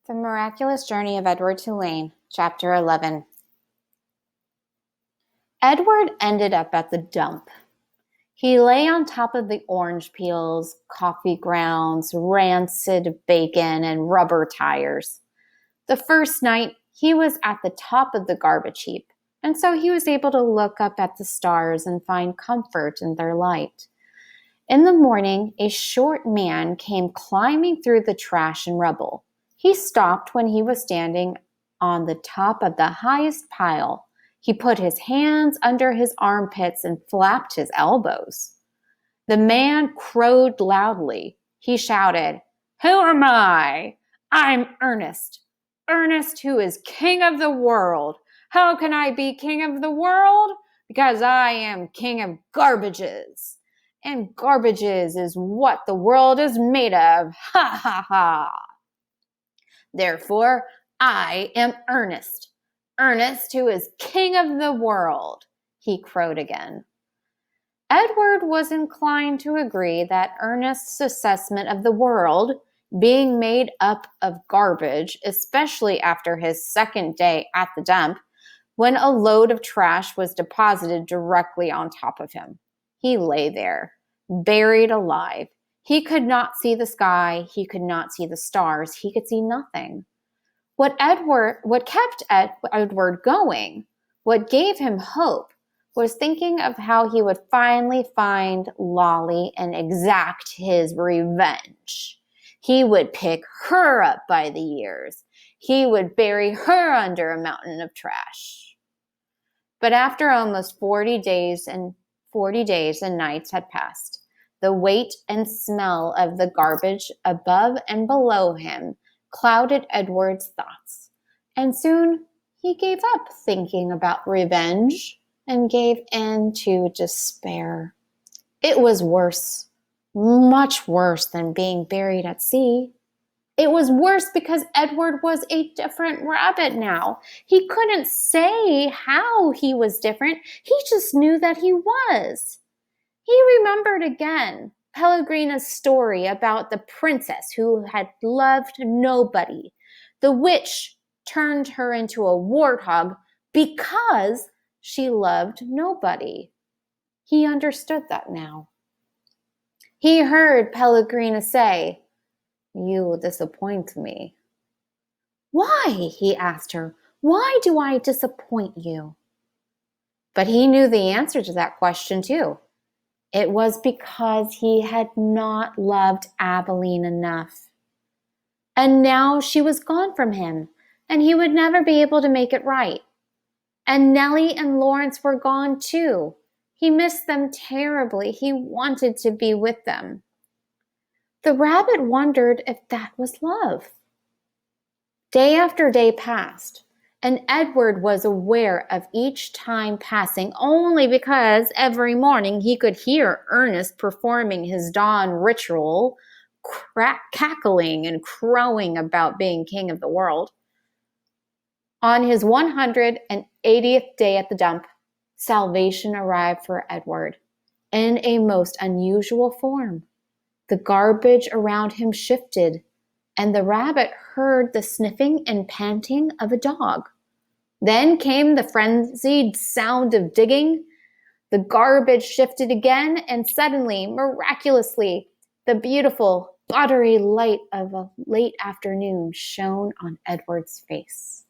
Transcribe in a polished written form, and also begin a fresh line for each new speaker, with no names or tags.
The Miraculous Journey of Edward Tulane, Chapter 11. Edward ended up at the dump. He lay on top of the orange peels, coffee grounds, rancid bacon, and rubber tires. The first night, he was at the top of the garbage heap, and so he was able to look up at the stars and find comfort in their light. In the morning, a short man came climbing through the trash and rubble. He stopped when he was standing on the top of the highest pile. He put his hands under his armpits and flapped his elbows. The man crowed loudly. He shouted, "Who am I? I'm Ernest. Ernest, who is king of the world. How can I be king of the world? Because I am king of garbages. And garbages is what the world is made of. Ha ha ha. Therefore, I am Ernest. Ernest, who is king of the world," he crowed again. Edward was inclined to agree that Ernest's assessment of the world, being made up of garbage, especially after his second day at the dump, when a load of trash was deposited directly on top of him. He lay there, buried alive. He could not see the sky. He could not see the stars. He could see nothing. What kept Edward going, what gave him hope, was thinking of how he would finally find Lolly and exact his revenge. He would pick her up by the ears. He would bury her under a mountain of trash. But after almost 40 days and nights had passed, the weight and smell of the garbage above and below him clouded Edward's thoughts, and soon he gave up thinking about revenge and gave in to despair. It was worse, much worse than being buried at sea. It was worse because Edward was a different rabbit now. He couldn't say how he was different. He just knew that he was. He remembered again Pellegrina's story about the princess who had loved nobody. The witch turned her into a warthog because she loved nobody. He understood that now. He heard Pellegrina say, "You disappoint me." "Why?" he asked her. "Why do I disappoint you?" But he knew the answer to that question too. It was because he had not loved Abilene enough. And now she was gone from him, and he would never be able to make it right. And Nellie and Lawrence were gone too. He missed them terribly. He wanted to be with them. The rabbit wondered if that was love. Day after day passed, and Edward was aware of each time passing only because every morning he could hear Ernest performing his dawn ritual, cackling and crowing about being king of the world. On his 180th day at the dump, salvation arrived for Edward in a most unusual form. The garbage around him shifted, and the rabbit heard the sniffing and panting of a dog. Then came the frenzied sound of digging. The garbage shifted again, and suddenly, miraculously, the beautiful, buttery light of a late afternoon shone on Edward's face.